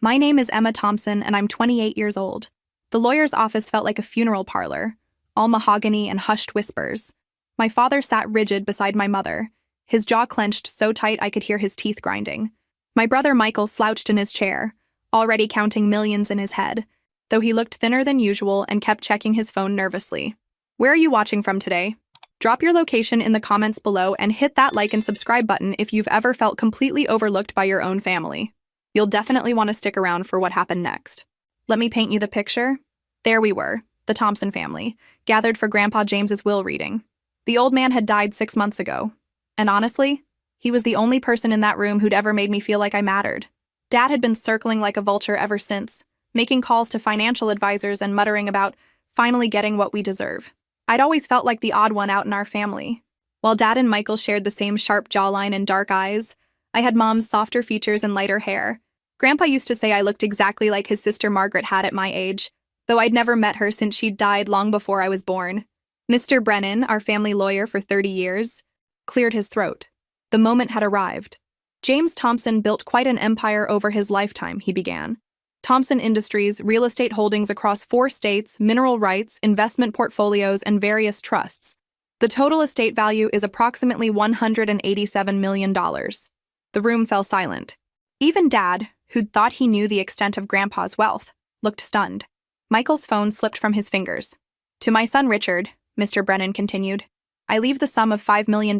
My name is Emma Thompson, and I'm 28 years old. The lawyer's office felt like a funeral parlor, all mahogany and hushed whispers. My father sat rigid beside my mother, his jaw clenched so tight I could hear his teeth grinding. My brother Michael slouched in his chair, already counting millions in his head, though he looked thinner than usual and kept checking his phone nervously. Where are you watching from today? Drop your location in the comments below and hit that like and subscribe button if you've ever felt completely overlooked by your own family. You'll definitely want to stick around for what happened next. Let me paint you the picture. There we were, the Thompson family, gathered for Grandpa James's will reading. The old man had died 6 months ago, and honestly, he was the only person in that room who'd ever made me feel like I mattered. Dad had been circling like a vulture ever since, making calls to financial advisors and muttering about finally getting what we deserve. I'd always felt like the odd one out in our family. While Dad and Michael shared the same sharp jawline and dark eyes, I had Mom's softer features and lighter hair. Grandpa used to say I looked exactly like his sister Margaret had at my age, though I'd never met her since she'd died long before I was born. Mr. Brennan, our family lawyer for 30 years, cleared his throat. The moment had arrived. James Thompson built quite an empire over his lifetime, he began. Thompson Industries, real estate holdings across 4 states, mineral rights, investment portfolios, and various trusts. The total estate value is approximately $187 million. The room fell silent. Even Dad, who'd thought he knew the extent of Grandpa's wealth, looked stunned. Michael's phone slipped from his fingers. To my son Richard, Mr. Brennan continued, I leave the sum of $5 million,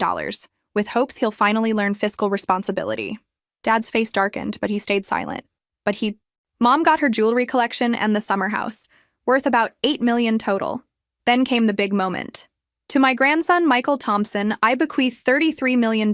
with hopes he'll finally learn fiscal responsibility. Dad's face darkened, but he stayed silent. Mom got her jewelry collection and the summer house, worth about $8 million total. Then came the big moment. To my grandson, Michael Thompson, I bequeath $33 million,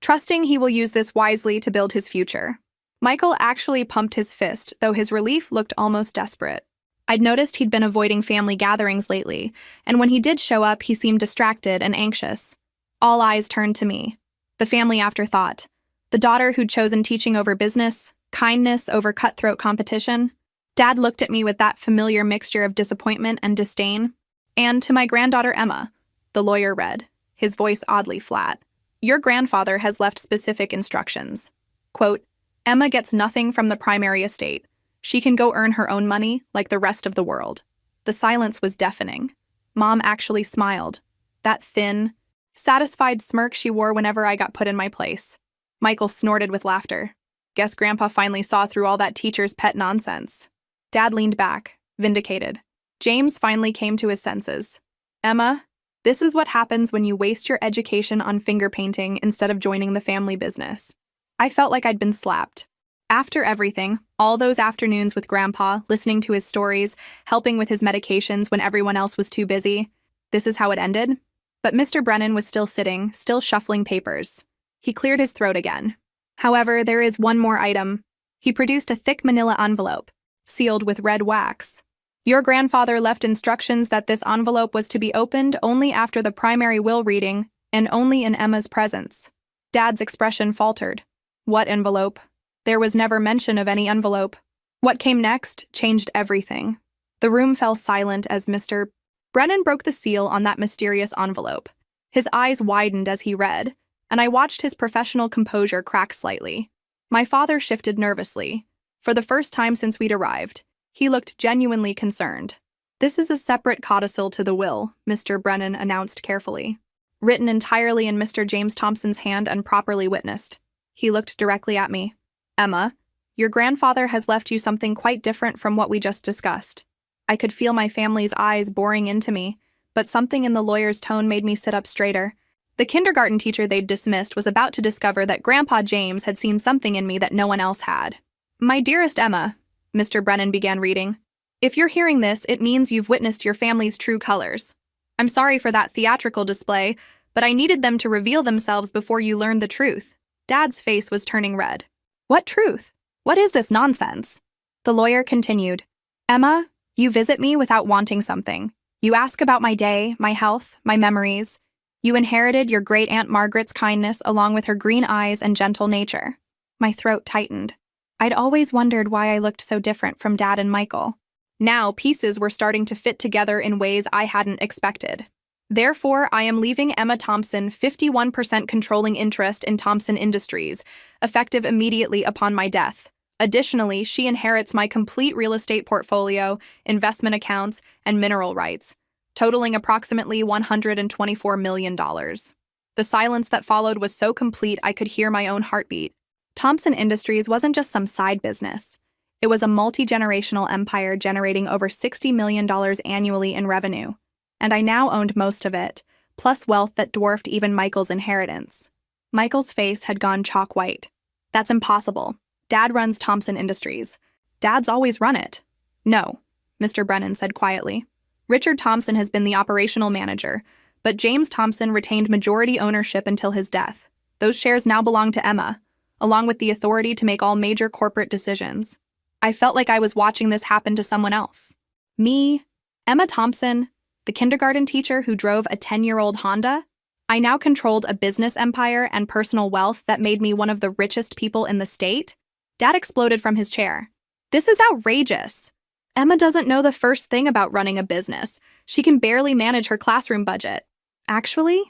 trusting he will use this wisely to build his future. Michael actually pumped his fist, though his relief looked almost desperate. I'd noticed he'd been avoiding family gatherings lately, and when he did show up, he seemed distracted and anxious. All eyes turned to me. The family afterthought. The daughter who'd chosen teaching over business, kindness over cutthroat competition. Dad looked at me with that familiar mixture of disappointment and disdain. And to my granddaughter Emma, the lawyer read, his voice oddly flat. Your grandfather has left specific instructions. Quote, Emma gets nothing from the primary estate. She can go earn her own money like the rest of the world. The silence was deafening. Mom actually smiled. That thin, satisfied smirk she wore whenever I got put in my place. Michael snorted with laughter. Guess Grandpa finally saw through all that teacher's pet nonsense. Dad leaned back, vindicated. James finally came to his senses. Emma, this is what happens when you waste your education on finger painting instead of joining the family business. I felt like I'd been slapped. After everything, all those afternoons with Grandpa, listening to his stories, helping with his medications when everyone else was too busy, this is how it ended? But Mr. Brennan was still sitting, still shuffling papers. He cleared his throat again. However, there is one more item. He produced a thick manila envelope, sealed with red wax. Your grandfather left instructions that this envelope was to be opened only after the primary will reading and only in Emma's presence. Dad's expression faltered. What envelope? There was never mention of any envelope. What came next changed everything. The room fell silent as Mr. Brennan broke the seal on that mysterious envelope. His eyes widened as he read, and I watched his professional composure crack slightly. My father shifted nervously. For the first time since we'd arrived, he looked genuinely concerned. This is a separate codicil to the will, Mr. Brennan announced carefully. Written entirely in Mr. James Thompson's hand and properly witnessed. He looked directly at me. Emma, your grandfather has left you something quite different from what we just discussed. I could feel my family's eyes boring into me, but something in the lawyer's tone made me sit up straighter. The kindergarten teacher they'd dismissed was about to discover that Grandpa James had seen something in me that no one else had. My dearest Emma, Mr. Brennan began reading, if you're hearing this, it means you've witnessed your family's true colors. I'm sorry for that theatrical display, but I needed them to reveal themselves before you learned the truth. Dad's face was turning red. What truth? What is this nonsense? The lawyer continued. Emma, you visit me without wanting something. You ask about my day, my health, my memories. You inherited your great-aunt Margaret's kindness along with her green eyes and gentle nature. My throat tightened. I'd always wondered why I looked so different from Dad and Michael. Now, pieces were starting to fit together in ways I hadn't expected. Therefore, I am leaving Emma Thompson 51% controlling interest in Thompson Industries, effective immediately upon my death. Additionally, she inherits my complete real estate portfolio, investment accounts, and mineral rights, totaling approximately $124 million. The silence that followed was so complete I could hear my own heartbeat. Thompson Industries wasn't just some side business. It was a multi-generational empire generating over $60 million annually in revenue. And I now owned most of it, plus wealth that dwarfed even Michael's inheritance. Michael's face had gone chalk white. That's impossible. Dad runs Thompson Industries. Dad's always run it. No, Mr. Brennan said quietly. Richard Thompson has been the operational manager, but James Thompson retained majority ownership until his death. Those shares now belong to Emma, along with the authority to make all major corporate decisions. I felt like I was watching this happen to someone else. Me, Emma Thompson, the kindergarten teacher who drove a 10-year-old Honda. I now controlled a business empire and personal wealth that made me one of the richest people in the state. Dad exploded from his chair. This is outrageous. Emma doesn't know the first thing about running a business. She can barely manage her classroom budget. Actually,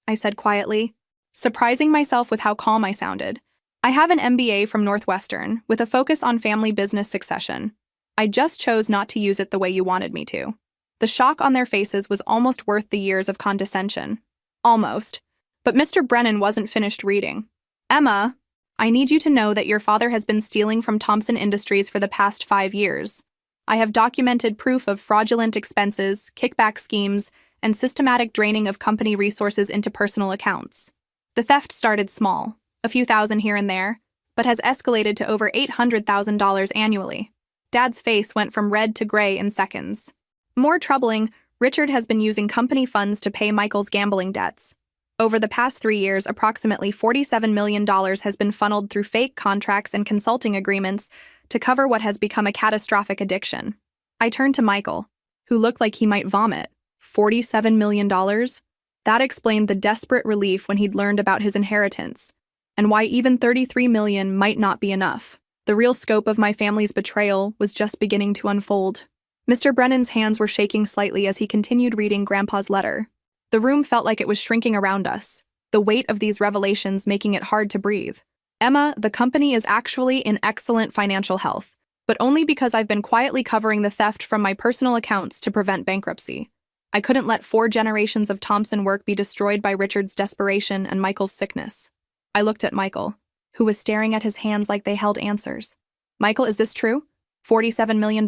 I said quietly, surprising myself with how calm I sounded. I have an MBA from Northwestern with a focus on family business succession. I just chose not to use it the way you wanted me to. The shock on their faces was almost worth the years of condescension. Almost. But Mr. Brennan wasn't finished reading. Emma, I need you to know that your father has been stealing from Thompson Industries for the past 5 years. I have documented proof of fraudulent expenses, kickback schemes, and systematic draining of company resources into personal accounts. The theft started small, a few thousand here and there, but has escalated to over $800,000 annually. Dad's face went from red to gray in seconds. More troubling, Richard has been using company funds to pay Michael's gambling debts. Over the past 3 years, approximately $47 million has been funneled through fake contracts and consulting agreements to cover what has become a catastrophic addiction. I turned to Michael, who looked like he might vomit. $47 million? That explained the desperate relief when he'd learned about his inheritance, and why even $33 million might not be enough. The real scope of my family's betrayal was just beginning to unfold. Mr. Brennan's hands were shaking slightly as he continued reading Grandpa's letter. The room felt like it was shrinking around us, the weight of these revelations making it hard to breathe. Emma, the company is actually in excellent financial health, but only because I've been quietly covering the theft from my personal accounts to prevent bankruptcy. I couldn't let 4 generations of Thompson work be destroyed by Richard's desperation and Michael's sickness. I looked at Michael, who was staring at his hands like they held answers. Michael, is this true? $47 million?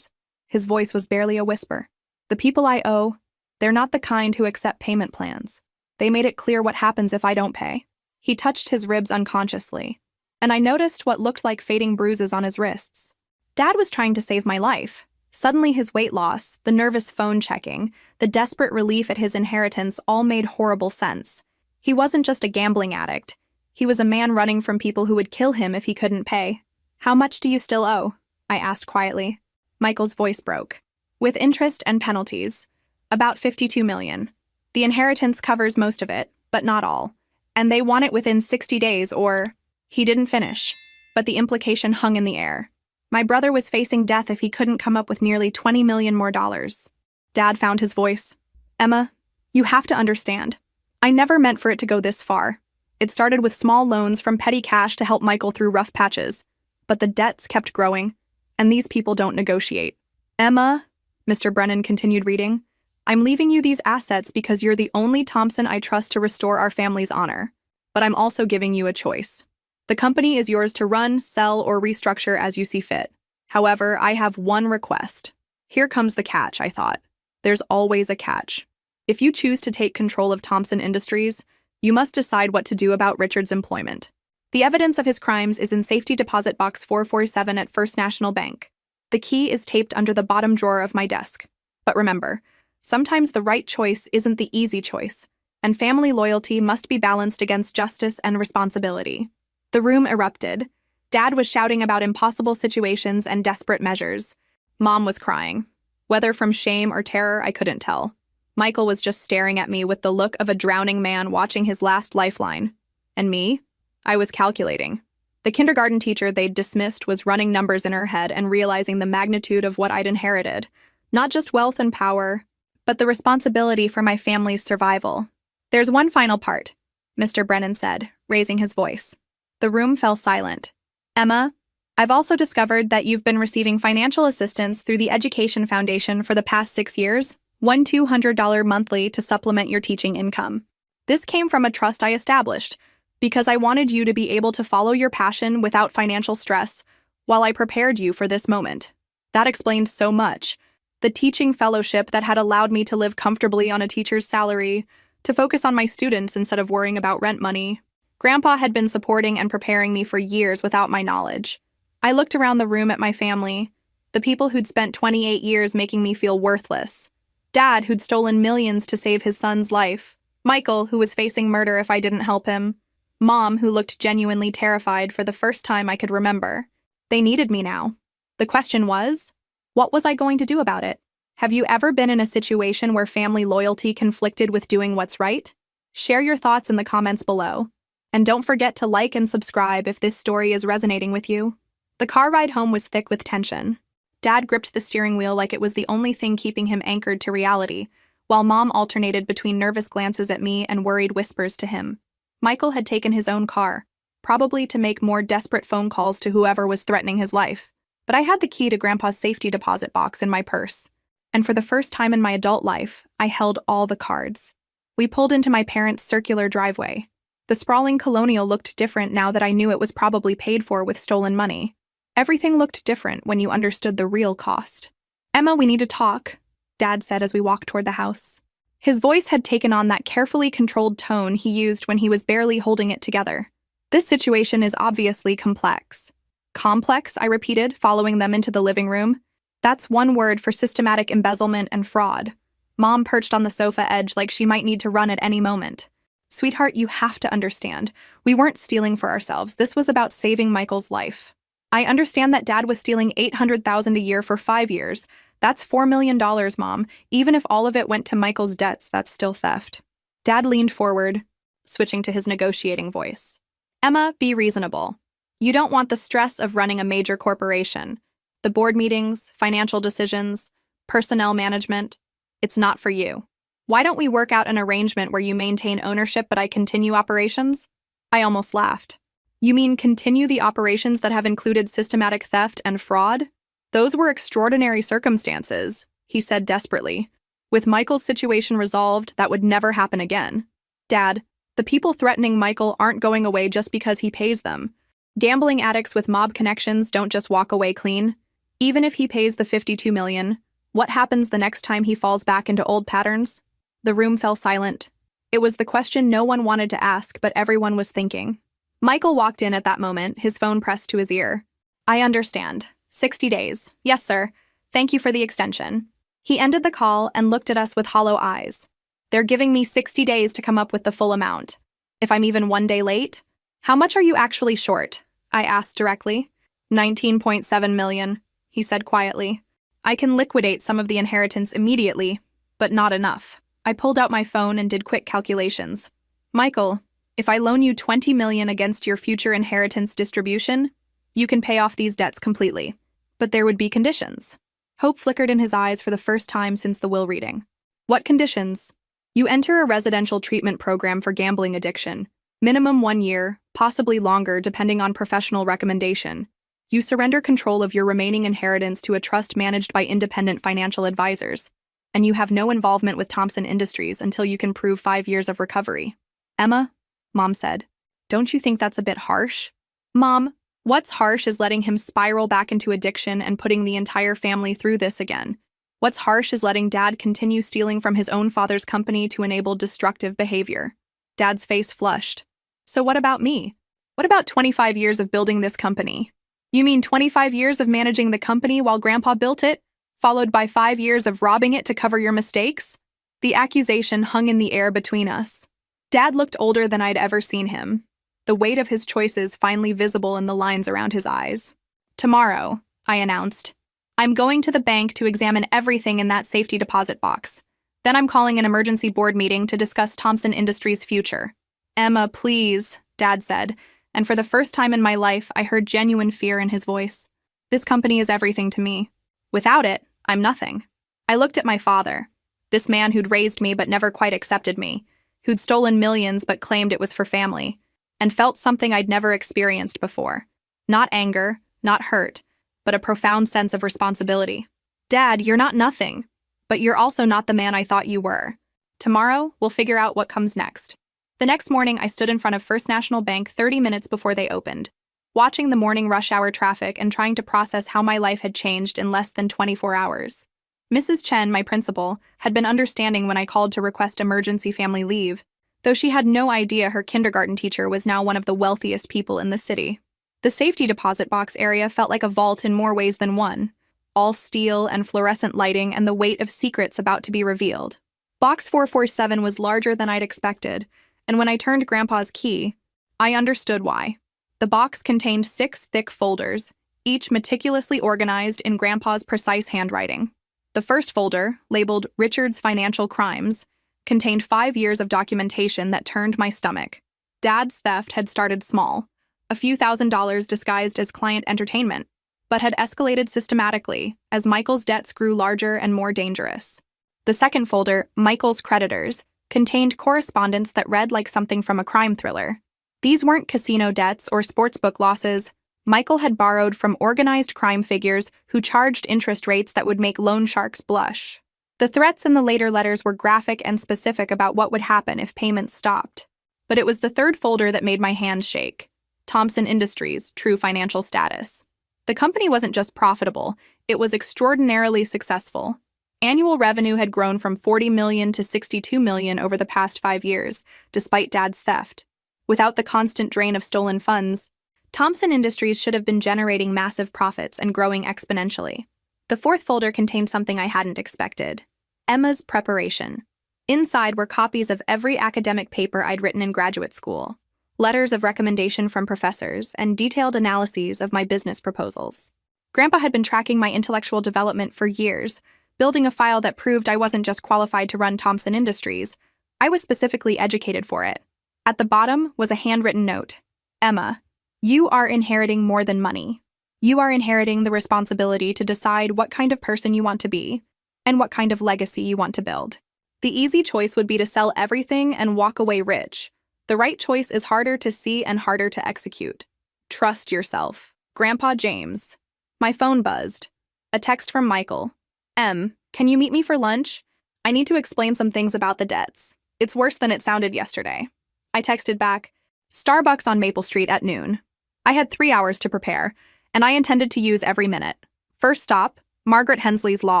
His voice was barely a whisper. The people I owe, they're not the kind who accept payment plans. They made it clear what happens if I don't pay. He touched his ribs unconsciously, and I noticed what looked like fading bruises on his wrists. Dad was trying to save my life. Suddenly his weight loss, the nervous phone checking, the desperate relief at his inheritance all made horrible sense. He wasn't just a gambling addict. He was a man running from people who would kill him if he couldn't pay. How much do you still owe? I asked quietly. Michael's voice broke. With interest and penalties, about $52 million. The inheritance covers most of it, but not all. And they want it within 60 days or... He didn't finish, but the implication hung in the air. My brother was facing death if he couldn't come up with nearly $20 million more. Dad found his voice. Emma, you have to understand. I never meant for it to go this far. It started with small loans from petty cash to help Michael through rough patches. But the debts kept growing, and these people don't negotiate. Emma, Mr. Brennan continued reading, I'm leaving you these assets because you're the only Thompson I trust to restore our family's honor. But I'm also giving you a choice. The company is yours to run, sell, or restructure as you see fit. However, I have one request. Here comes the catch, I thought. There's always a catch. If you choose to take control of Thompson Industries, you must decide what to do about Richard's employment. The evidence of his crimes is in Safety Deposit Box 447 at First National Bank. The key is taped under the bottom drawer of my desk. But remember, sometimes the right choice isn't the easy choice, and family loyalty must be balanced against justice and responsibility. The room erupted. Dad was shouting about impossible situations and desperate measures. Mom was crying. Whether from shame or terror, I couldn't tell. Michael was just staring at me with the look of a drowning man watching his last lifeline. And me? I was calculating. The kindergarten teacher they'd dismissed was running numbers in her head and realizing the magnitude of what I'd inherited. Not just wealth and power, but the responsibility for my family's survival. There's one final part, Mr. Brennan said, raising his voice. The room fell silent. Emma, I've also discovered that you've been receiving financial assistance through the Education Foundation for the past 6 years, $200 monthly to supplement your teaching income. This came from a trust I established because I wanted you to be able to follow your passion without financial stress while I prepared you for this moment. That explained so much. The teaching fellowship that had allowed me to live comfortably on a teacher's salary, to focus on my students instead of worrying about rent money. Grandpa had been supporting and preparing me for years without my knowledge. I looked around the room at my family, the people who'd spent 28 years making me feel worthless. Dad, who'd stolen millions to save his son's life. Michael, who was facing murder if I didn't help him. Mom, who looked genuinely terrified for the first time I could remember. They needed me now. The question was, what was I going to do about it? Have you ever been in a situation where family loyalty conflicted with doing what's right? Share your thoughts in the comments below. And don't forget to like and subscribe if this story is resonating with you. The car ride home was thick with tension. Dad gripped the steering wheel like it was the only thing keeping him anchored to reality, while Mom alternated between nervous glances at me and worried whispers to him. Michael had taken his own car, probably to make more desperate phone calls to whoever was threatening his life. But I had the key to Grandpa's safety deposit box in my purse. And for the first time in my adult life, I held all the cards. We pulled into my parents' circular driveway. The sprawling colonial looked different now that I knew it was probably paid for with stolen money. Everything looked different when you understood the real cost. "Emma, we need to talk," Dad said as we walked toward the house. His voice had taken on that carefully controlled tone he used when he was barely holding it together. "This situation is obviously complex." "Complex," I repeated, following them into the living room. "That's one word for systematic embezzlement and fraud." Mom perched on the sofa edge like she might need to run at any moment. "Sweetheart, you have to understand. We weren't stealing for ourselves. This was about saving Michael's life. I understand that Dad was stealing $800,000 a year for 5 years. That's $4 million, Mom. Even if all of it went to Michael's debts, that's still theft." Dad leaned forward, switching to his negotiating voice. "Emma, be reasonable. You don't want the stress of running a major corporation. The board meetings, financial decisions, personnel management. It's not for you. Why don't we work out an arrangement where you maintain ownership but I continue operations?" I almost laughed. "You mean continue the operations that have included systematic theft and fraud? Those were extraordinary circumstances," he said desperately. "With Michael's situation resolved, that would never happen again." "Dad, the people threatening Michael aren't going away just because he pays them. Gambling addicts with mob connections don't just walk away clean. Even if he pays the $52 million, what happens the next time he falls back into old patterns?" The room fell silent. It was the question no one wanted to ask, but everyone was thinking. Michael walked in at that moment, his phone pressed to his ear. "I understand. 60 days. Yes, sir. Thank you for the extension." He ended the call and looked at us with hollow eyes. "They're giving me 60 days to come up with the full amount. If I'm even 1 day late?" "How much are you actually short?" I asked directly. $19.7 million, he said quietly. "I can liquidate some of the inheritance immediately, but not enough." I pulled out my phone and did quick calculations. "Michael, if I loan you $20 million against your future inheritance distribution, you can pay off these debts completely. But there would be conditions." Hope flickered in his eyes for the first time since the will reading. "What conditions?" "You enter a residential treatment program for gambling addiction. Minimum 1 year, possibly longer depending on professional recommendation. You surrender control of your remaining inheritance to a trust managed by independent financial advisors. And you have no involvement with Thompson Industries until you can prove 5 years of recovery." "Emma," Mom said, "don't you think that's a bit harsh?" "Mom, what's harsh is letting him spiral back into addiction and putting the entire family through this again. What's harsh is letting Dad continue stealing from his own father's company to enable destructive behavior." Dad's face flushed. "So what about me? What about 25 years of building this company?" "You mean 25 years of managing the company while Grandpa built it, followed by 5 years of robbing it to cover your mistakes?" The accusation hung in the air between us. Dad looked older than I'd ever seen him, the weight of his choices finally visible in the lines around his eyes. "Tomorrow," I announced, "I'm going to the bank to examine everything in that safety deposit box. Then I'm calling an emergency board meeting to discuss Thompson Industries' future." "Emma, please," Dad said, and for the first time in my life, I heard genuine fear in his voice. "This company is everything to me. Without it, I'm nothing." I looked at my father, this man who'd raised me but never quite accepted me, who'd stolen millions but claimed it was for family, and felt something I'd never experienced before. Not anger, not hurt, but a profound sense of responsibility. Dad, you're not nothing, but you're also not the man I thought you were. Tomorrow, we'll figure out what comes next. The next morning, I stood in front of First National Bank 30 minutes before they opened, watching the morning rush hour traffic and trying to process how my life had changed in less than 24 hours. Mrs. Chen, my principal, had been understanding when I called to request emergency family leave, though she had no idea her kindergarten teacher was now one of the wealthiest people in the city. The safety deposit box area felt like a vault in more ways than one, all steel and fluorescent lighting and the weight of secrets about to be revealed. Box 447 was larger than I'd expected, and when I turned Grandpa's key, I understood why. The box contained 6 thick folders, each meticulously organized in Grandpa's precise handwriting. The first folder, labeled Richard's Financial Crimes, contained 5 years of documentation that turned my stomach. Dad's theft had started small, a few $1,000s disguised as client entertainment, but had escalated systematically as Michael's debts grew larger and more dangerous. The second folder, Michael's Creditors, contained correspondence that read like something from a crime thriller. These weren't casino debts or sportsbook losses. Michael had borrowed from organized crime figures who charged interest rates that would make loan sharks blush. The threats in the later letters were graphic and specific about what would happen if payments stopped. But it was the third folder that made my hands shake. Thompson Industries' true financial status. The company wasn't just profitable, it was extraordinarily successful. Annual revenue had grown from $40 million to $62 million over the past 5 years, despite Dad's theft. Without the constant drain of stolen funds, Thompson Industries should have been generating massive profits and growing exponentially. The fourth folder contained something I hadn't expected. Emma's preparation. Inside were copies of every academic paper I'd written in graduate school, letters of recommendation from professors, and detailed analyses of my business proposals. Grandpa had been tracking my intellectual development for years, building a file that proved I wasn't just qualified to run Thompson Industries, I was specifically educated for it. At the bottom was a handwritten note. Emma, you are inheriting more than money. You are inheriting the responsibility to decide what kind of person you want to be and what kind of legacy you want to build. The easy choice would be to sell everything and walk away rich. The right choice is harder to see and harder to execute. Trust yourself. Grandpa James. My phone buzzed. A text from Michael. Can you meet me for lunch? I need to explain some things about the debts. It's worse than it sounded yesterday. I texted back, Starbucks on Maple Street at noon. I had 3 hours to prepare, and I intended to use every minute. First stop, Margaret Hensley's law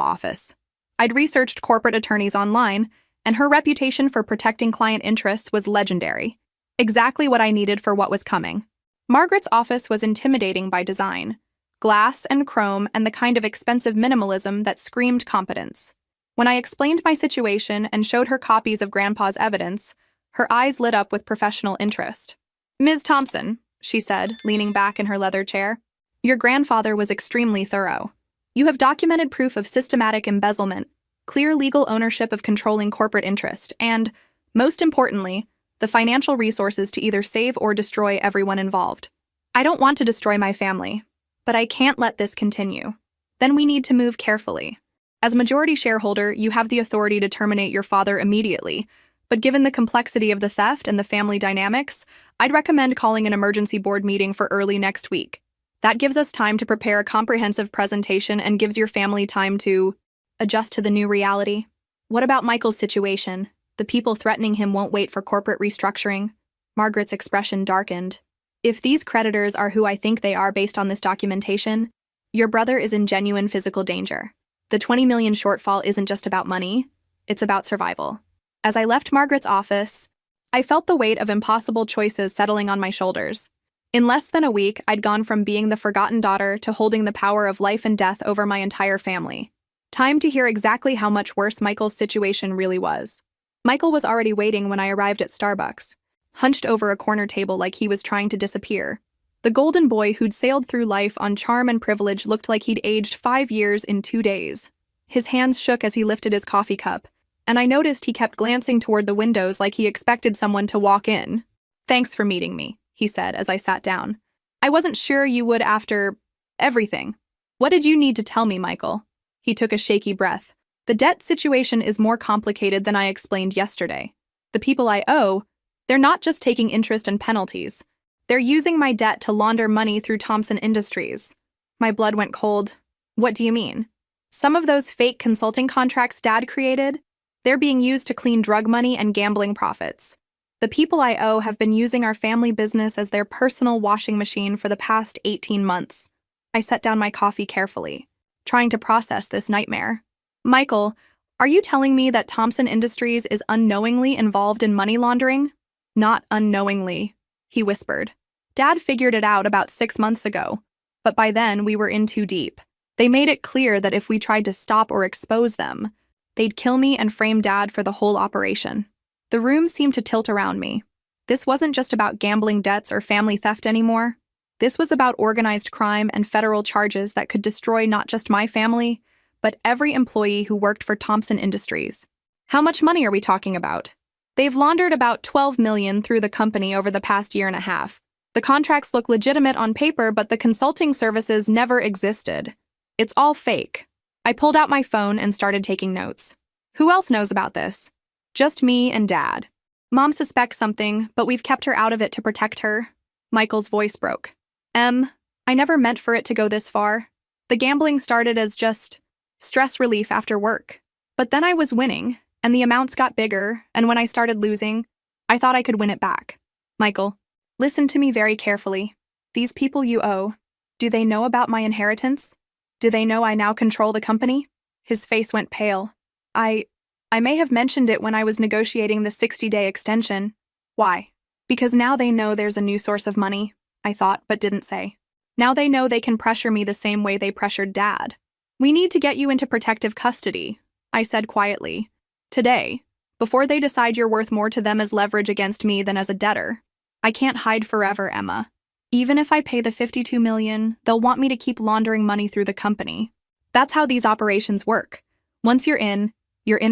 office. I'd researched corporate attorneys online, and her reputation for protecting client interests was legendary. Exactly what I needed for what was coming. Margaret's office was intimidating by design. Glass and chrome and the kind of expensive minimalism that screamed competence. When I explained my situation and showed her copies of Grandpa's evidence, her eyes lit up with professional interest. Ms. Thompson, she said, leaning back in her leather chair, your grandfather was extremely thorough. You have documented proof of systematic embezzlement, clear legal ownership of controlling corporate interest, and, most importantly, the financial resources to either save or destroy everyone involved. I don't want to destroy my family, but I can't let this continue. Then we need to move carefully. As majority shareholder, you have the authority to terminate your father immediately, but given the complexity of the theft and the family dynamics, I'd recommend calling an emergency board meeting for early next week. That gives us time to prepare a comprehensive presentation and gives your family time to adjust to the new reality. What about Michael's situation? The people threatening him won't wait for corporate restructuring. Margaret's expression darkened. If these creditors are who I think they are based on this documentation, your brother is in genuine physical danger. The $20 million shortfall isn't just about money, it's about survival. As I left Margaret's office, I felt the weight of impossible choices settling on my shoulders. In less than a week, I'd gone from being the forgotten daughter to holding the power of life and death over my entire family. Time to hear exactly how much worse Michael's situation really was. Michael was already waiting when I arrived at Starbucks, hunched over a corner table like he was trying to disappear. The golden boy who'd sailed through life on charm and privilege looked like he'd aged 5 years in 2 days. His hands shook as he lifted his coffee cup, and I noticed he kept glancing toward the windows like he expected someone to walk in. Thanks for meeting me, he said as I sat down. I wasn't sure you would after everything. What did you need to tell me, Michael? He took a shaky breath. The debt situation is more complicated than I explained yesterday. The people I owe, they're not just taking interest and penalties. They're using my debt to launder money through Thompson Industries. My blood went cold. What do you mean? Some of those fake consulting contracts Dad created? They're being used to clean drug money and gambling profits. The people I owe have been using our family business as their personal washing machine for the past 18 months. I set down my coffee carefully, trying to process this nightmare. Michael, are you telling me that Thompson Industries is unknowingly involved in money laundering? Not unknowingly, he whispered. Dad figured it out about 6 months ago, but by then we were in too deep. They made it clear that if we tried to stop or expose them, they'd kill me and frame Dad for the whole operation. The room seemed to tilt around me. This wasn't just about gambling debts or family theft anymore. This was about organized crime and federal charges that could destroy not just my family, but every employee who worked for Thompson Industries. How much money are we talking about? They've laundered about $12 million through the company over the past year and a half. The contracts look legitimate on paper, but the consulting services never existed. It's all fake. I pulled out my phone and started taking notes. Who else knows about this? Just me and Dad. Mom suspects something, but we've kept her out of it to protect her. Michael's voice broke. I never meant for it to go this far. The gambling started as just stress relief after work. But then I was winning, and the amounts got bigger, and when I started losing, I thought I could win it back. Michael, listen to me very carefully. These people you owe, do they know about my inheritance? Do they know I now control the company? His face went pale. I may have mentioned it when I was negotiating the 60-day extension. Why? Because now they know there's a new source of money, I thought, but didn't say. Now they know they can pressure me the same way they pressured Dad. We need to get you into protective custody, I said quietly. Today, before they decide you're worth more to them as leverage against me than as a debtor. I can't hide forever, Emma. Even if I pay the $52 million, they'll want me to keep laundering money through the company. That's how these operations work. Once you're in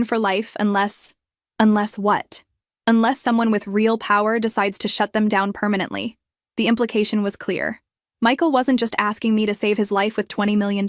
for life unless what? Unless someone with real power decides to shut them down permanently. The implication was clear. Michael wasn't just asking me to save his life with $20 million.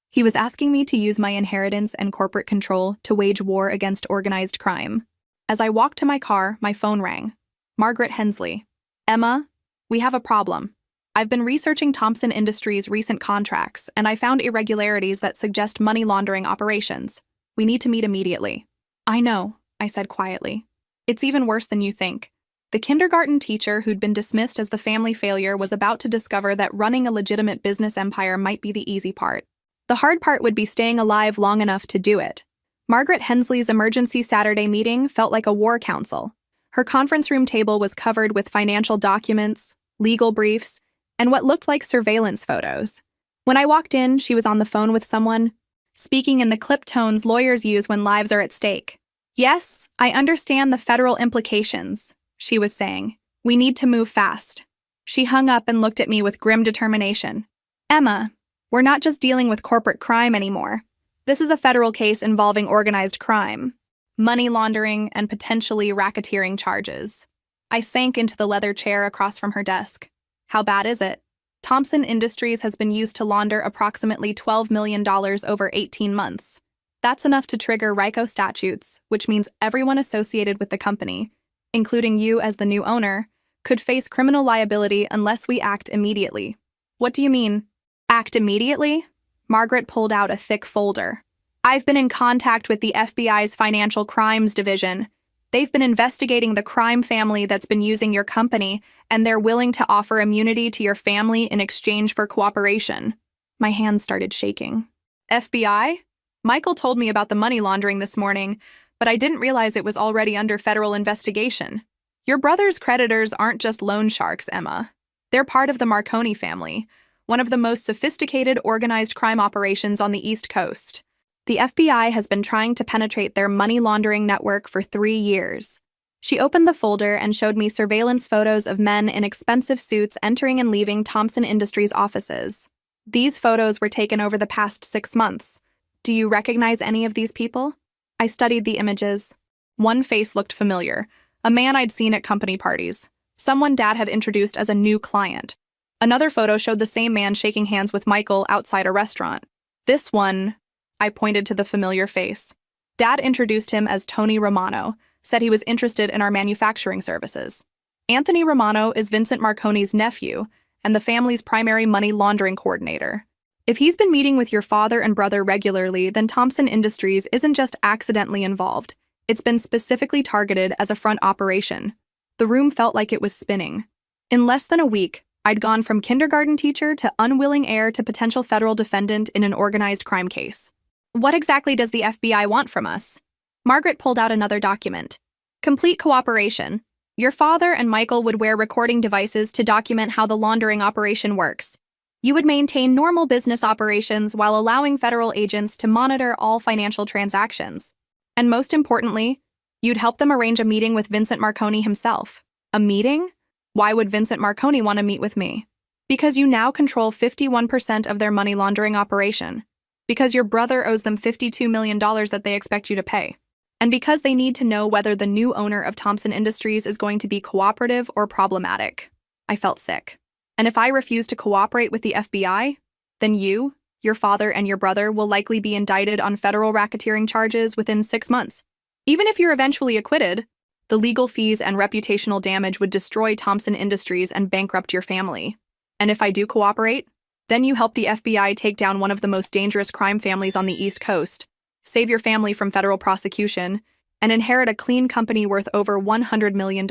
He was asking me to use my inheritance and corporate control to wage war against organized crime. As I walked to my car, my phone rang. Margaret Hensley. Emma, we have a problem. I've been researching Thompson Industries' recent contracts, and I found irregularities that suggest money laundering operations. We need to meet immediately. I know, I said quietly. It's even worse than you think. The kindergarten teacher who'd been dismissed as the family failure was about to discover that running a legitimate business empire might be the easy part. The hard part would be staying alive long enough to do it. Margaret Hensley's emergency Saturday meeting felt like a war council. Her conference room table was covered with financial documents, legal briefs, and what looked like surveillance photos. When I walked in, she was on the phone with someone, speaking in the clipped tones lawyers use when lives are at stake. Yes, I understand the federal implications, she was saying. We need to move fast. She hung up and looked at me with grim determination. Emma, we're not just dealing with corporate crime anymore. This is a federal case involving organized crime, money laundering, and potentially racketeering charges. I sank into the leather chair across from her desk. How bad is it? Thompson Industries has been used to launder approximately $12 million over 18 months. That's enough to trigger RICO statutes, which means everyone associated with the company, including you as the new owner, could face criminal liability unless we act immediately. What do you mean? Act immediately? Margaret pulled out a thick folder. I've been in contact with the FBI's Financial Crimes Division. They've been investigating the crime family that's been using your company, and they're willing to offer immunity to your family in exchange for cooperation. My hands started shaking. FBI? Michael told me about the money laundering this morning, but I didn't realize it was already under federal investigation. Your brother's creditors aren't just loan sharks, Emma. They're part of the Marconi family, one of the most sophisticated organized crime operations on the East Coast. The FBI has been trying to penetrate their money laundering network for 3 years. She opened the folder and showed me surveillance photos of men in expensive suits entering and leaving Thompson Industries offices. These photos were taken over the past 6 months. Do you recognize any of these people? I studied the images. One face looked familiar, a man I'd seen at company parties, someone Dad had introduced as a new client. Another photo showed the same man shaking hands with Michael outside a restaurant. This one, I pointed to the familiar face. Dad introduced him as Tony Romano, said he was interested in our manufacturing services. Anthony Romano is Vincent Marconi's nephew and the family's primary money laundering coordinator. If he's been meeting with your father and brother regularly, then Thompson Industries isn't just accidentally involved. It's been specifically targeted as a front operation. The room felt like it was spinning. In less than a week, I'd gone from kindergarten teacher to unwilling heir to potential federal defendant in an organized crime case. What exactly does the FBI want from us? Margaret pulled out another document. Complete cooperation. Your father and Michael would wear recording devices to document how the laundering operation works. You would maintain normal business operations while allowing federal agents to monitor all financial transactions. And most importantly, you'd help them arrange a meeting with Vincent Marconi himself. A meeting? Why would Vincent Marconi want to meet with me? Because you now control 51% of their money laundering operation. Because your brother owes them $52 million that they expect you to pay. And because they need to know whether the new owner of Thompson Industries is going to be cooperative or problematic. I felt sick. And if I refuse to cooperate with the FBI, then you, your father, and your brother will likely be indicted on federal racketeering charges within 6 months. Even if you're eventually acquitted, the legal fees and reputational damage would destroy Thompson Industries and bankrupt your family. And if I do cooperate, then you help the FBI take down one of the most dangerous crime families on the East Coast, save your family from federal prosecution, and inherit a clean company worth over $100 million.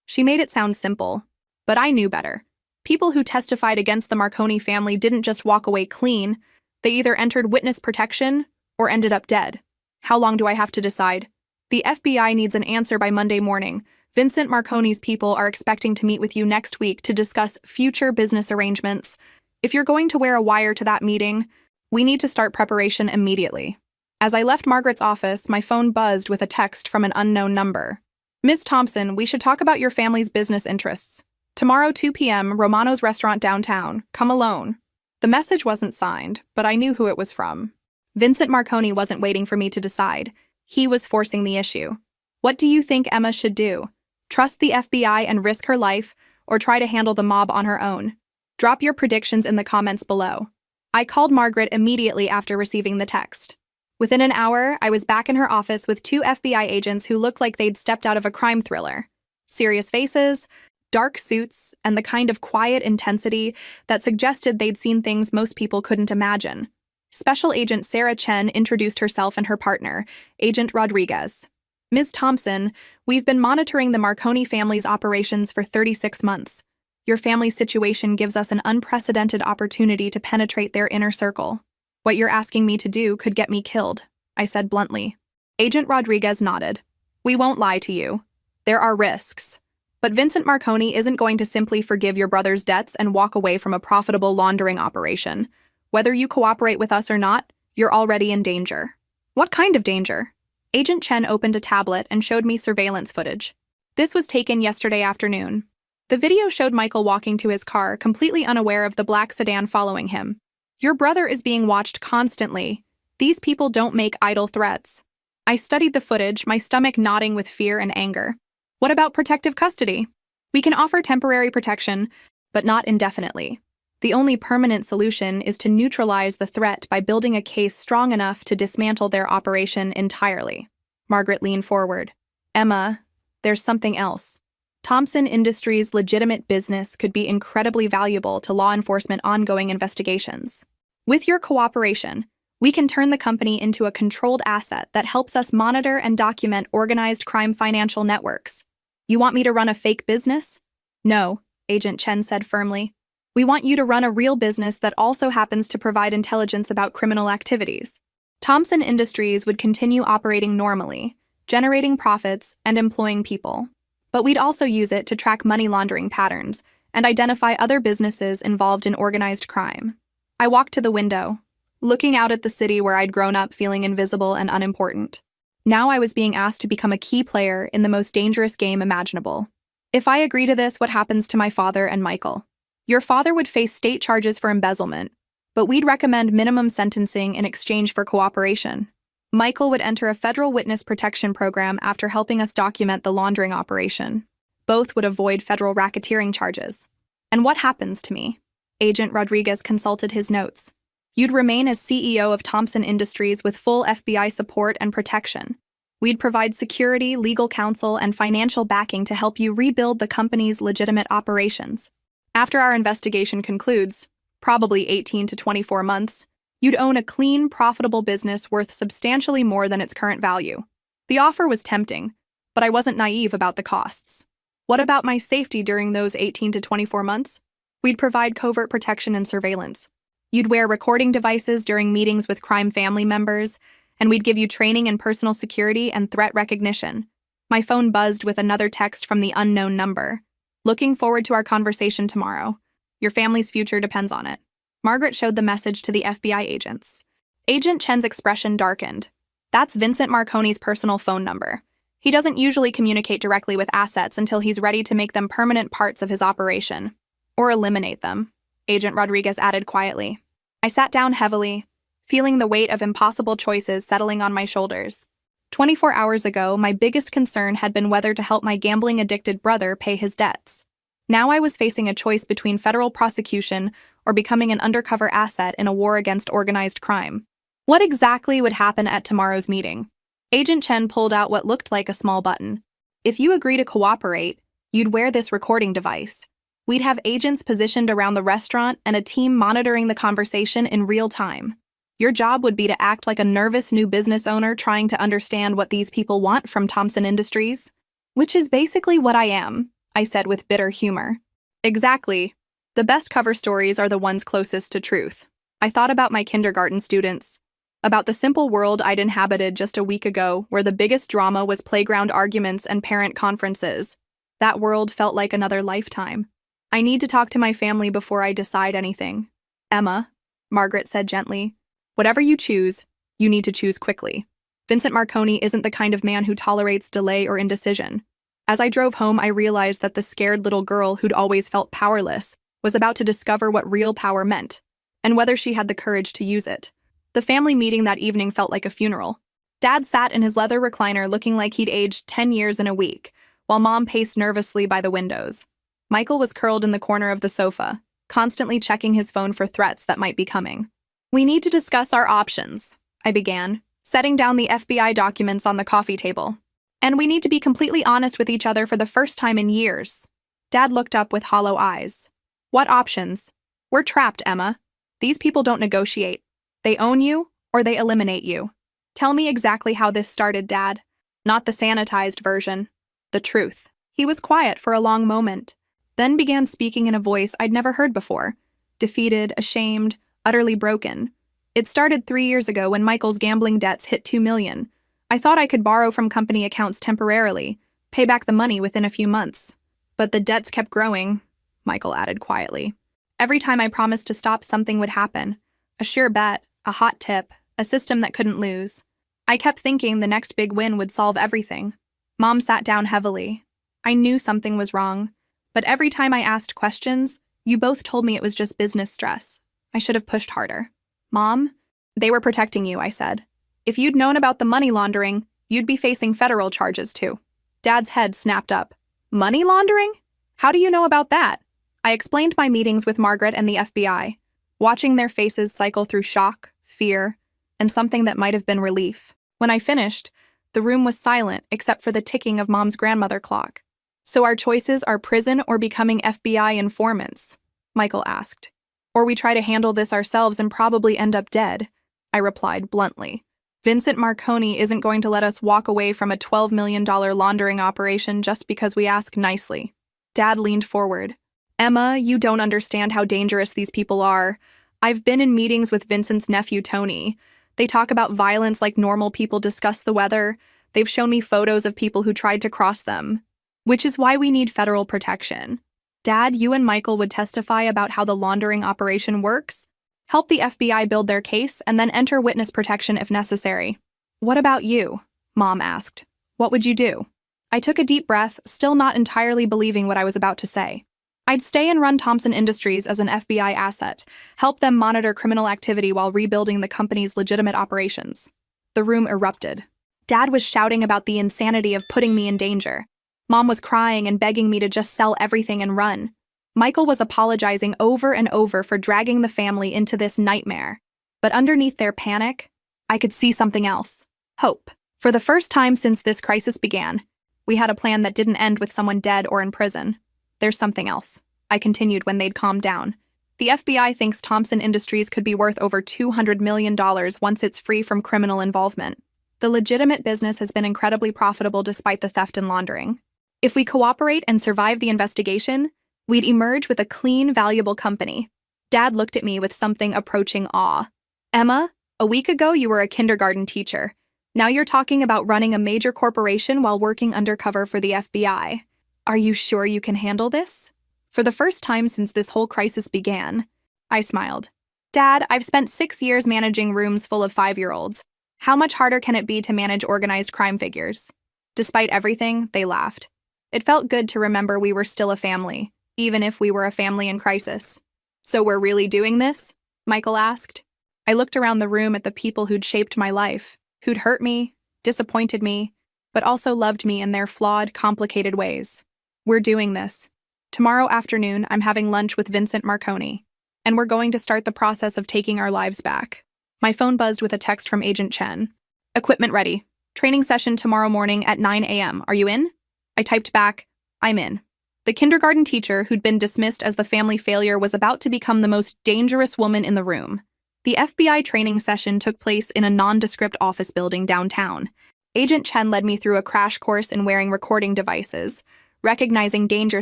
She made it sound simple, but I knew better. People who testified against the Marconi family didn't just walk away clean. They either entered witness protection or ended up dead. How long do I have to decide? The FBI needs an answer by Monday morning. Vincent Marconi's people are expecting to meet with you next week to discuss future business arrangements. If you're going to wear a wire to that meeting, we need to start preparation immediately. As I left Margaret's office, my phone buzzed with a text from an unknown number. Miss Thompson, we should talk about your family's business interests. Tomorrow 2 p.m., Romano's restaurant downtown. Come alone. The message wasn't signed, but I knew who it was from. Vincent Marconi wasn't waiting for me to decide. He was forcing the issue. What do you think Emma should do? Trust the FBI and risk her life, or try to handle the mob on her own? Drop your predictions in the comments below. I called Margaret immediately after receiving the text. Within an hour, I was back in her office with 2 FBI agents who looked like they'd stepped out of a crime thriller. Serious faces, dark suits, and the kind of quiet intensity that suggested they'd seen things most people couldn't imagine. Special Agent Sarah Chen introduced herself and her partner, Agent Rodriguez. Ms. Thompson, we've been monitoring the Marconi family's operations for 36 months. Your family's situation gives us an unprecedented opportunity to penetrate their inner circle. What you're asking me to do could get me killed, I said bluntly. Agent Rodriguez nodded. We won't lie to you. There are risks. But Vincent Marconi isn't going to simply forgive your brother's debts and walk away from a profitable laundering operation. Whether you cooperate with us or not, you're already in danger. What kind of danger? Agent Chen opened a tablet and showed me surveillance footage. This was taken yesterday afternoon. The video showed Michael walking to his car, completely unaware of the black sedan following him. Your brother is being watched constantly. These people don't make idle threats. I studied the footage, my stomach knotting with fear and anger. What about protective custody? We can offer temporary protection, but not indefinitely. The only permanent solution is to neutralize the threat by building a case strong enough to dismantle their operation entirely. Margaret leaned forward. Emma, there's something else. Thompson Industries' legitimate business could be incredibly valuable to law enforcement ongoing investigations. With your cooperation, we can turn the company into a controlled asset that helps us monitor and document organized crime financial networks. You want me to run a fake business? No, Agent Chen said firmly. We want you to run a real business that also happens to provide intelligence about criminal activities. Thompson Industries would continue operating normally, generating profits and employing people. But we'd also use it to track money laundering patterns and identify other businesses involved in organized crime. I walked to the window, looking out at the city where I'd grown up feeling invisible and unimportant. Now I was being asked to become a key player in the most dangerous game imaginable. If I agree to this, what happens to my father and Michael? Your father would face state charges for embezzlement, but we'd recommend minimum sentencing in exchange for cooperation. Michael would enter a federal witness protection program after helping us document the laundering operation. Both would avoid federal racketeering charges. And what happens to me? Agent Rodriguez consulted his notes. You'd remain as CEO of Thompson Industries with full FBI support and protection. We'd provide security, legal counsel, and financial backing to help you rebuild the company's legitimate operations. After our investigation concludes, probably 18 to 24 months, you'd own a clean, profitable business worth substantially more than its current value. The offer was tempting, but I wasn't naive about the costs. What about my safety during those 18 to 24 months? We'd provide covert protection and surveillance. You'd wear recording devices during meetings with crime family members, and we'd give you training in personal security and threat recognition. My phone buzzed with another text from the unknown number. Looking forward to our conversation tomorrow. Your family's future depends on it. Margaret showed the message to the FBI agents. Agent Chen's expression darkened. That's Vincent Marconi's personal phone number. He doesn't usually communicate directly with assets until he's ready to make them permanent parts of his operation. Or eliminate them, Agent Rodriguez added quietly. I sat down heavily, feeling the weight of impossible choices settling on my shoulders. 24 hours ago, my biggest concern had been whether to help my gambling-addicted brother pay his debts. Now I was facing a choice between federal prosecution or becoming an undercover asset in a war against organized crime. What exactly would happen at tomorrow's meeting? Agent Chen pulled out what looked like a small button. If you agree to cooperate, you'd wear this recording device. We'd have agents positioned around the restaurant and a team monitoring the conversation in real time. Your job would be to act like a nervous new business owner trying to understand what these people want from Thompson Industries. Which is basically what I am, I said with bitter humor. Exactly. The best cover stories are the ones closest to truth. I thought about my kindergarten students. About the simple world I'd inhabited just a week ago, where the biggest drama was playground arguments and parent conferences. That world felt like another lifetime. I need to talk to my family before I decide anything. Emma, Margaret said gently, whatever you choose, you need to choose quickly. Vincent Marconi isn't the kind of man who tolerates delay or indecision. As I drove home, I realized that the scared little girl who'd always felt powerless was about to discover what real power meant, and whether she had the courage to use it. The family meeting that evening felt like a funeral. Dad sat in his leather recliner looking like he'd aged 10 years in a week, while Mom paced nervously by the windows. Michael was curled in the corner of the sofa, constantly checking his phone for threats that might be coming. We need to discuss our options, I began, setting down the FBI documents on the coffee table. And we need to be completely honest with each other for the first time in years. Dad looked up with hollow eyes. What options? We're trapped, Emma. These people don't negotiate. They own you, or they eliminate you. Tell me exactly how this started, Dad. Not the sanitized version. The truth. He was quiet for a long moment, then began speaking in a voice I'd never heard before. Defeated, ashamed, utterly broken. It started 3 years ago when Michael's gambling debts hit $2 million. I thought I could borrow from company accounts temporarily, pay back the money within a few months. But the debts kept growing, Michael added quietly. Every time I promised to stop, something would happen. A sure bet, a hot tip, a system that couldn't lose. I kept thinking the next big win would solve everything. Mom sat down heavily. I knew something was wrong, but every time I asked questions, you both told me it was just business stress. I should have pushed harder. Mom, they were protecting you, I said. If you'd known about the money laundering, you'd be facing federal charges too. Dad's head snapped up. Money laundering? How do you know about that? I explained my meetings with Margaret and the FBI, watching their faces cycle through shock, fear, and something that might have been relief. When I finished, the room was silent except for the ticking of Mom's grandmother clock. So our choices are prison or becoming FBI informants? Michael asked. Or we try to handle this ourselves and probably end up dead, I replied bluntly. Vincent Marconi isn't going to let us walk away from a $12 million laundering operation just because we ask nicely. Dad leaned forward. Emma, you don't understand how dangerous these people are. I've been in meetings with Vincent's nephew, Tony. They talk about violence like normal people discuss the weather. They've shown me photos of people who tried to cross them. Which is why we need federal protection. Dad, you and Michael would testify about how the laundering operation works, help the FBI build their case, and then enter witness protection if necessary. What about you? Mom asked. What would you do? I took a deep breath, still not entirely believing what I was about to say. I'd stay and run Thompson Industries as an FBI asset, help them monitor criminal activity while rebuilding the company's legitimate operations. The room erupted. Dad was shouting about the insanity of putting me in danger. Mom was crying and begging me to just sell everything and run. Michael was apologizing over and over for dragging the family into this nightmare. But underneath their panic, I could see something else. Hope. For the first time since this crisis began, we had a plan that didn't end with someone dead or in prison. There's something else, I continued when they'd calmed down. The FBI thinks Thompson Industries could be worth over $200 million once it's free from criminal involvement. The legitimate business has been incredibly profitable despite the theft and laundering. If we cooperate and survive the investigation, we'd emerge with a clean, valuable company. Dad looked at me with something approaching awe. Emma, a week ago you were a kindergarten teacher. Now you're talking about running a major corporation while working undercover for the FBI. Are you sure you can handle this? For the first time since this whole crisis began, I smiled. Dad, I've spent 6 years managing rooms full of 5-year-olds. How much harder can it be to manage organized crime figures? Despite everything, they laughed. It felt good to remember we were still a family, even if we were a family in crisis. So we're really doing this? Michael asked. I looked around the room at the people who'd shaped my life, who'd hurt me, disappointed me, but also loved me in their flawed, complicated ways. We're doing this. Tomorrow afternoon, I'm having lunch with Vincent Marconi, and we're going to start the process of taking our lives back. My phone buzzed with a text from Agent Chen. Equipment ready. Training session tomorrow morning at 9 a.m. Are you in? I typed back, I'm in. The kindergarten teacher, who'd been dismissed as the family failure, was about to become the most dangerous woman in the room. The FBI training session took place in a nondescript office building downtown. Agent Chen led me through a crash course in wearing recording devices, recognizing danger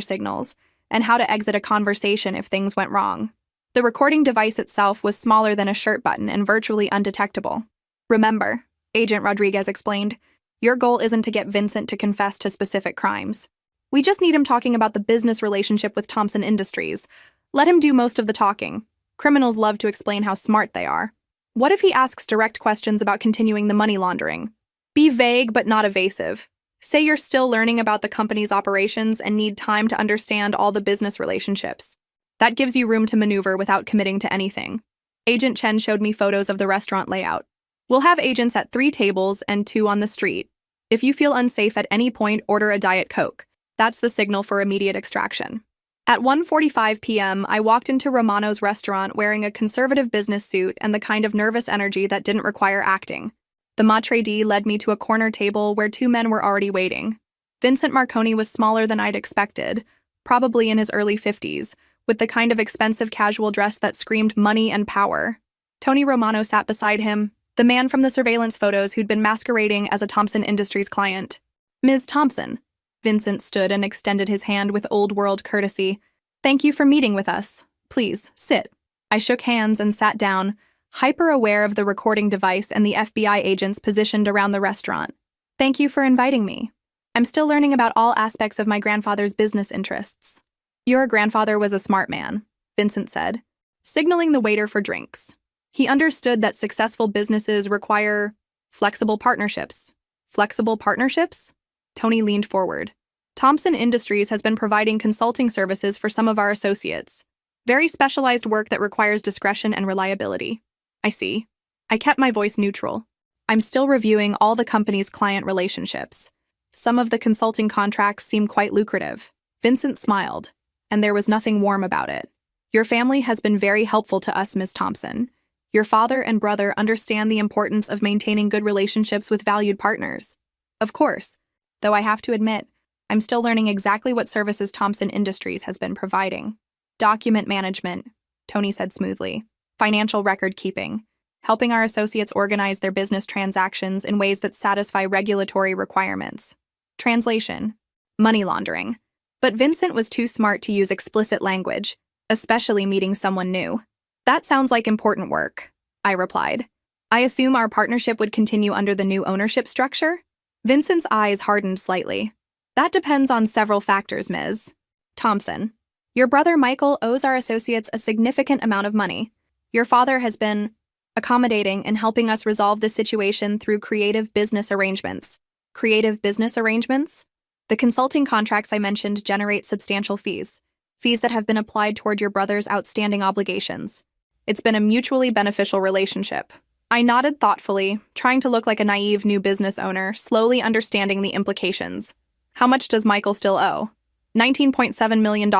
signals, and how to exit a conversation if things went wrong. The recording device itself was smaller than a shirt button and virtually undetectable. Remember, Agent Rodriguez explained, your goal isn't to get Vincent to confess to specific crimes. We just need him talking about the business relationship with Thompson Industries. Let him do most of the talking. Criminals love to explain how smart they are. What if he asks direct questions about continuing the money laundering? Be vague but not evasive. Say you're still learning about the company's operations and need time to understand all the business relationships. That gives you room to maneuver without committing to anything. Agent Chen showed me photos of the restaurant layout. We'll have agents at 3 tables and 2 on the street. If you feel unsafe at any point, order a Diet Coke. That's the signal for immediate extraction. At 1:45 p.m., I walked into Romano's restaurant wearing a conservative business suit and the kind of nervous energy that didn't require acting. The maitre d' led me to a corner table where 2 men were already waiting. Vincent Marconi was smaller than I'd expected, probably in his early 50s, with the kind of expensive casual dress that screamed money and power. Tony Romano sat beside him, the man from the surveillance photos who'd been masquerading as a Thompson Industries client. Ms. Thompson. Vincent stood and extended his hand with old-world courtesy. Thank you for meeting with us. Please, sit. I shook hands and sat down, hyper-aware of the recording device and the FBI agents positioned around the restaurant. Thank you for inviting me. I'm still learning about all aspects of my grandfather's business interests. Your grandfather was a smart man, Vincent said, signaling the waiter for drinks. He understood that successful businesses require flexible partnerships. Flexible partnerships? Tony leaned forward. Thompson Industries has been providing consulting services for some of our associates. Very specialized work that requires discretion and reliability. I see. I kept my voice neutral. I'm still reviewing all the company's client relationships. Some of the consulting contracts seem quite lucrative. Vincent smiled, and there was nothing warm about it. Your family has been very helpful to us, Ms. Thompson. Your father and brother understand the importance of maintaining good relationships with valued partners. Of course, though I have to admit, I'm still learning exactly what services Thompson Industries has been providing. Document management, Tony said smoothly. Financial record keeping, helping our associates organize their business transactions in ways that satisfy regulatory requirements. Translation, money laundering. But Vincent was too smart to use explicit language, especially meeting someone new. That sounds like important work, I replied. I assume our partnership would continue under the new ownership structure? Vincent's eyes hardened slightly. That depends on several factors, Ms. Thompson. Your brother Michael owes our associates a significant amount of money. Your father has been accommodating and helping us resolve this situation through creative business arrangements. Creative business arrangements? The consulting contracts I mentioned generate substantial fees that have been applied toward your brother's outstanding obligations. It's been a mutually beneficial relationship. I nodded thoughtfully, trying to look like a naive new business owner, slowly understanding the implications. How much does Michael still owe? $19.7 million,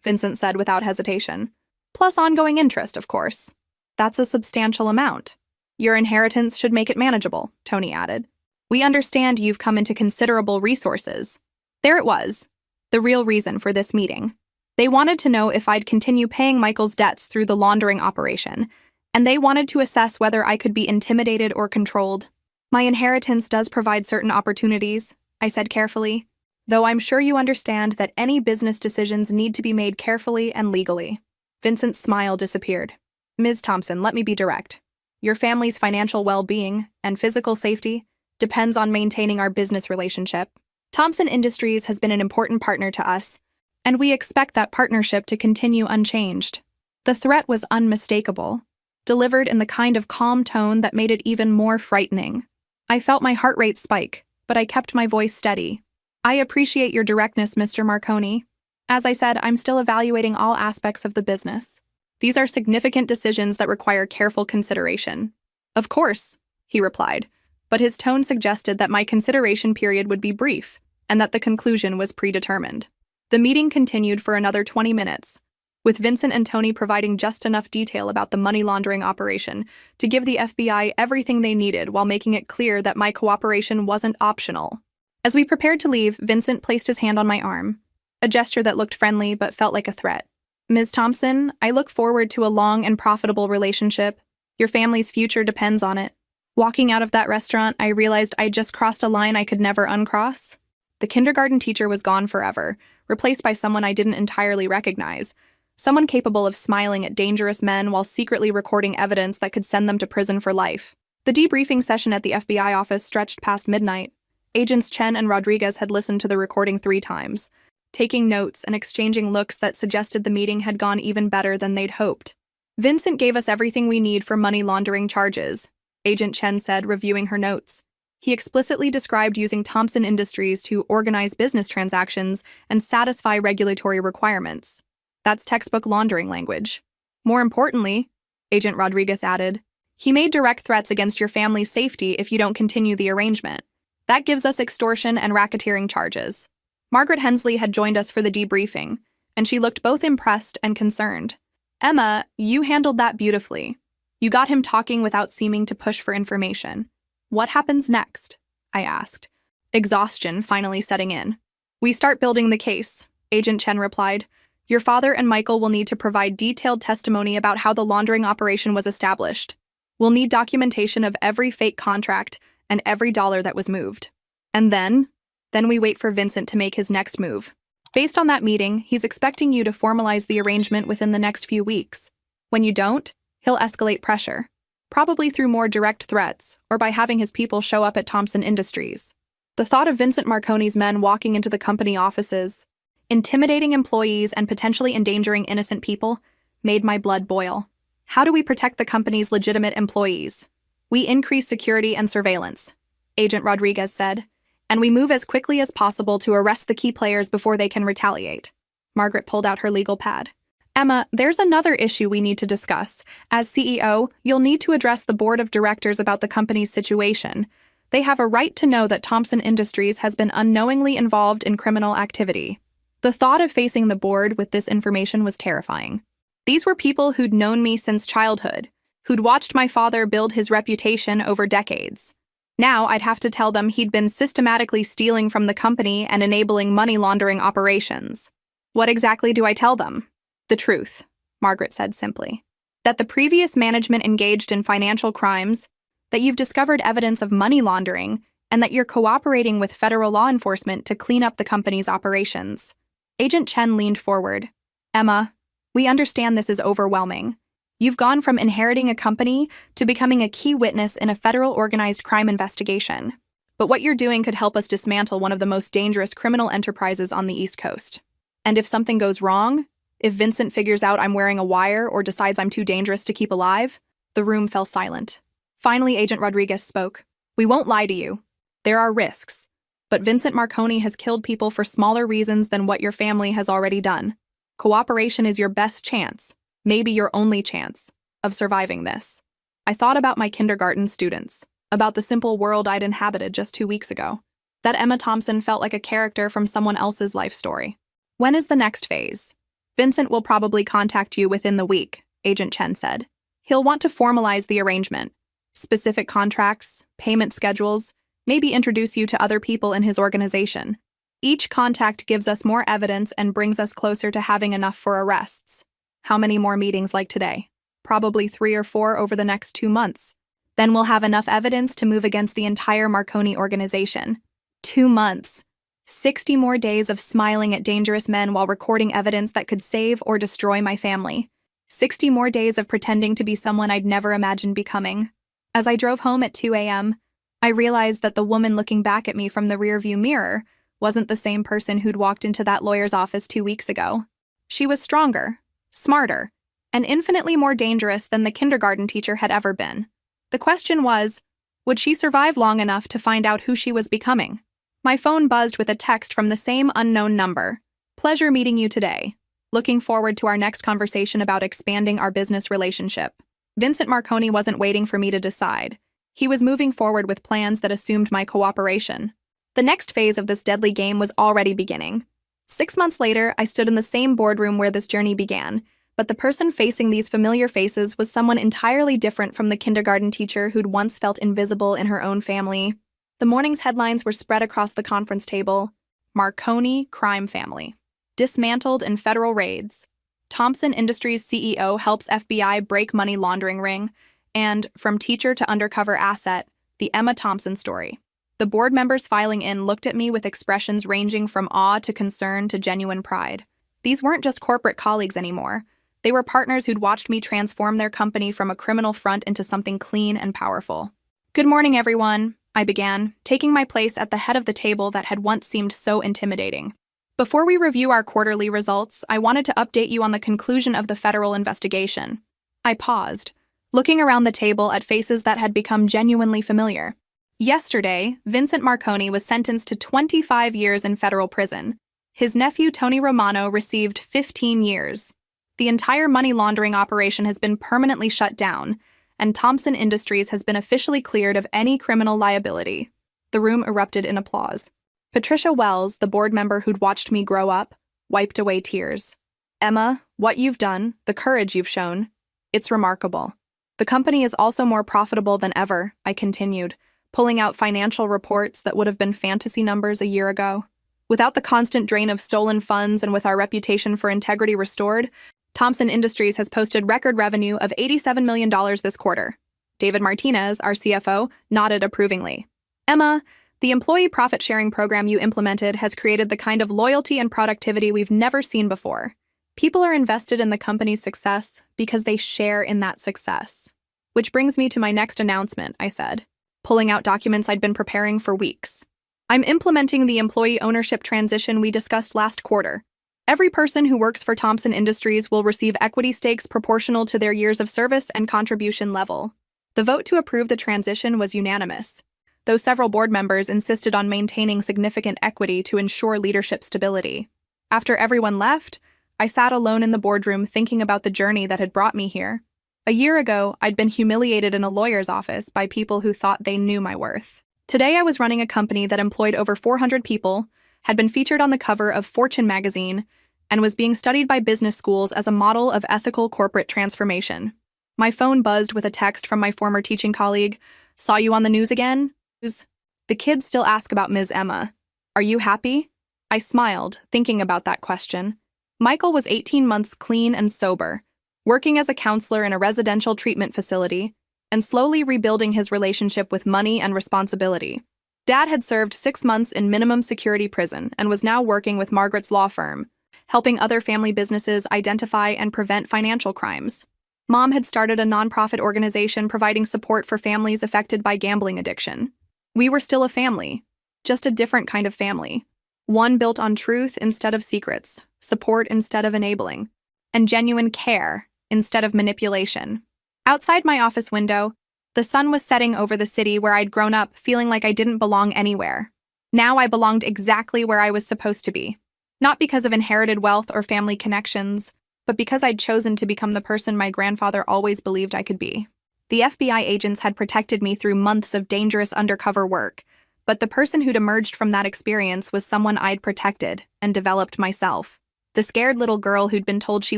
Vincent said without hesitation. Plus ongoing interest, of course. That's a substantial amount. Your inheritance should make it manageable, Tony added. We understand you've come into considerable resources. There it was, the real reason for this meeting. They wanted to know if I'd continue paying Michael's debts through the laundering operation, and they wanted to assess whether I could be intimidated or controlled. My inheritance does provide certain opportunities, I said carefully, though I'm sure you understand that any business decisions need to be made carefully and legally. Vincent's smile disappeared. Ms. Thompson, let me be direct. Your family's financial well-being and physical safety depends on maintaining our business relationship. Thompson Industries has been an important partner to us, and we expect that partnership to continue unchanged. The threat was unmistakable, delivered in the kind of calm tone that made it even more frightening. I felt my heart rate spike, but I kept my voice steady. I appreciate your directness, Mr. Marconi. As I said, I'm still evaluating all aspects of the business. These are significant decisions that require careful consideration. Of course, he replied, but his tone suggested that my consideration period would be brief and that the conclusion was predetermined. The meeting continued for another 20 minutes, with Vincent and Tony providing just enough detail about the money laundering operation to give the FBI everything they needed while making it clear that my cooperation wasn't optional. As we prepared to leave, Vincent placed his hand on my arm, a gesture that looked friendly but felt like a threat. Ms. Thompson, I look forward to a long and profitable relationship. Your family's future depends on it. Walking out of that restaurant, I realized I'd just crossed a line I could never uncross. The kindergarten teacher was gone forever, replaced by someone I didn't entirely recognize, someone capable of smiling at dangerous men while secretly recording evidence that could send them to prison for life. The debriefing session at the FBI office stretched past midnight. Agents Chen and Rodriguez had listened to the recording 3 times, taking notes and exchanging looks that suggested the meeting had gone even better than they'd hoped. Vincent gave us everything we need for money laundering charges, Agent Chen said, reviewing her notes. He explicitly described using Thompson Industries to organize business transactions and satisfy regulatory requirements. That's textbook laundering language. More importantly, Agent Rodriguez added, he made direct threats against your family's safety if you don't continue the arrangement. That gives us extortion and racketeering charges. Margaret Hensley had joined us for the debriefing, and she looked both impressed and concerned. Emma, you handled that beautifully. You got him talking without seeming to push for information. What happens next? I asked, exhaustion finally setting in. We start building the case, Agent Chen replied. Your father and Michael will need to provide detailed testimony about how the laundering operation was established. We'll need documentation of every fake contract and every dollar that was moved. And then we wait for Vincent to make his next move. Based on that meeting, he's expecting you to formalize the arrangement within the next few weeks. When you don't, he'll escalate pressure, probably through more direct threats or by having his people show up at Thompson Industries. The thought of Vincent Marconi's men walking into the company offices, intimidating employees and potentially endangering innocent people, made my blood boil. How do we protect the company's legitimate employees? We increase security and surveillance, Agent Rodriguez said, and we move as quickly as possible to arrest the key players before they can retaliate. Margaret pulled out her legal pad. Emma, there's another issue we need to discuss. As CEO, you'll need to address the board of directors about the company's situation. They have a right to know that Thompson Industries has been unknowingly involved in criminal activity. The thought of facing the board with this information was terrifying. These were people who'd known me since childhood, who'd watched my father build his reputation over decades. Now I'd have to tell them he'd been systematically stealing from the company and enabling money laundering operations. What exactly do I tell them? The truth, Margaret said simply. That the previous management engaged in financial crimes, that you've discovered evidence of money laundering, and that you're cooperating with federal law enforcement to clean up the company's operations. Agent Chen leaned forward. Emma, we understand this is overwhelming. You've gone from inheriting a company to becoming a key witness in a federal organized crime investigation. But what you're doing could help us dismantle one of the most dangerous criminal enterprises on the East Coast. And if something goes wrong, if Vincent figures out I'm wearing a wire or decides I'm too dangerous to keep alive, the room fell silent. Finally, Agent Rodriguez spoke. We won't lie to you. There are risks. But Vincent Marconi has killed people for smaller reasons than what your family has already done. Cooperation is your best chance, maybe your only chance, of surviving this. I thought about my kindergarten students, about the simple world I'd inhabited just 2 weeks ago. That Emma Thompson felt like a character from someone else's life story. When is the next phase? Vincent will probably contact you within the week, Agent Chen said. He'll want to formalize the arrangement, specific contracts, payment schedules, maybe introduce you to other people in his organization. Each contact gives us more evidence and brings us closer to having enough for arrests. How many more meetings like today? Probably 3 or 4 over the next 2 months. Then we'll have enough evidence to move against the entire Marconi organization. 2 months. 60 more days of smiling at dangerous men while recording evidence that could save or destroy my family. 60 more days of pretending to be someone I'd never imagined becoming. As I drove home at 2 a.m., I realized that the woman looking back at me from the rearview mirror wasn't the same person who'd walked into that lawyer's office 2 weeks ago. She was stronger, smarter, and infinitely more dangerous than the kindergarten teacher had ever been. The question was, would she survive long enough to find out who she was becoming? My phone buzzed with a text from the same unknown number. Pleasure meeting you today. Looking forward to our next conversation about expanding our business relationship. Vincent Marconi wasn't waiting for me to decide. He was moving forward with plans that assumed my cooperation. The next phase of this deadly game was already beginning. 6 months later, I stood in the same boardroom where this journey began, but the person facing these familiar faces was someone entirely different from the kindergarten teacher who'd once felt invisible in her own family. The morning's headlines were spread across the conference table. Marconi crime family. Dismantled in federal raids. Thompson Industries CEO helps FBI break money laundering ring. And from teacher to undercover asset, the Emma Thompson story. The board members filing in looked at me with expressions ranging from awe to concern to genuine pride. These weren't just corporate colleagues anymore. They were partners who'd watched me transform their company from a criminal front into something clean and powerful. Good morning, everyone, I began, taking my place at the head of the table that had once seemed so intimidating. Before we review our quarterly results, I wanted to update you on the conclusion of the federal investigation. I paused, looking around the table at faces that had become genuinely familiar. Yesterday, Vincent Marconi was sentenced to 25 years in federal prison. His nephew, Tony Romano, received 15 years. The entire money laundering operation has been permanently shut down, and Thompson Industries has been officially cleared of any criminal liability. The room erupted in applause. Patricia Wells, the board member who'd watched me grow up, wiped away tears. Emma, what you've done, the courage you've shown, it's remarkable. The company is also more profitable than ever, I continued, pulling out financial reports that would have been fantasy numbers a year ago. Without the constant drain of stolen funds and with our reputation for integrity restored, Thompson Industries has posted record revenue of $87 million this quarter. David Martinez, our CFO, nodded approvingly. Emma, the employee profit-sharing program you implemented has created the kind of loyalty and productivity we've never seen before. People are invested in the company's success because they share in that success. Which brings me to my next announcement, I said, pulling out documents I'd been preparing for weeks. I'm implementing the employee ownership transition we discussed last quarter. Every person who works for Thompson Industries will receive equity stakes proportional to their years of service and contribution level. The vote to approve the transition was unanimous, though several board members insisted on maintaining significant equity to ensure leadership stability. After everyone left, I sat alone in the boardroom thinking about the journey that had brought me here. A year ago, I'd been humiliated in a lawyer's office by people who thought they knew my worth. Today, I was running a company that employed over 400 people, had been featured on the cover of Fortune magazine, and was being studied by business schools as a model of ethical corporate transformation. My phone buzzed with a text from my former teaching colleague. Saw you on the news again? The kids still ask about Ms. Emma. Are you happy? I smiled, thinking about that question. Michael was 18 months clean and sober, working as a counselor in a residential treatment facility, and slowly rebuilding his relationship with money and responsibility. Dad had served 6 months in minimum security prison and was now working with Margaret's law firm, helping other family businesses identify and prevent financial crimes. Mom had started a nonprofit organization providing support for families affected by gambling addiction. We were still a family, just a different kind of family. One built on truth instead of secrets, support instead of enabling, and genuine care instead of manipulation. Outside my office window, the sun was setting over the city where I'd grown up feeling like I didn't belong anywhere. Now I belonged exactly where I was supposed to be. Not because of inherited wealth or family connections, but because I'd chosen to become the person my grandfather always believed I could be. The FBI agents had protected me through months of dangerous undercover work, but the person who'd emerged from that experience was someone I'd protected and developed myself. The scared little girl who'd been told she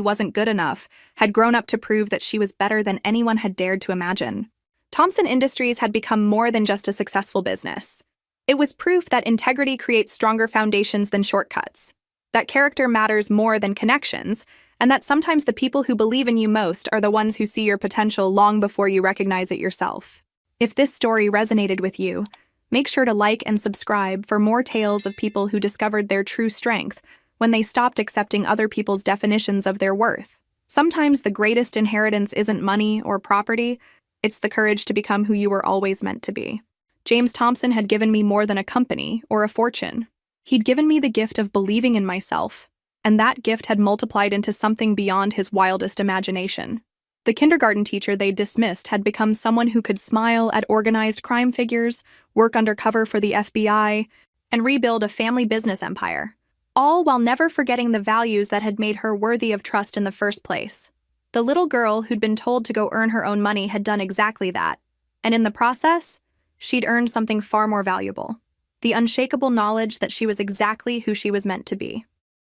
wasn't good enough had grown up to prove that she was better than anyone had dared to imagine. Thompson Industries had become more than just a successful business. It was proof that integrity creates stronger foundations than shortcuts, that character matters more than connections, and that sometimes the people who believe in you most are the ones who see your potential long before you recognize it yourself. If this story resonated with you, make sure to like and subscribe for more tales of people who discovered their true strength when they stopped accepting other people's definitions of their worth. Sometimes the greatest inheritance isn't money or property, it's the courage to become who you were always meant to be. James Thompson had given me more than a company or a fortune. He'd given me the gift of believing in myself, and that gift had multiplied into something beyond his wildest imagination. The kindergarten teacher they dismissed had become someone who could smile at organized crime figures, work undercover for the FBI, and rebuild a family business empire, all while never forgetting the values that had made her worthy of trust in the first place. The little girl who'd been told to go earn her own money had done exactly that, and in the process, she'd earned something far more valuable: the unshakable knowledge that she was exactly who she was meant to be.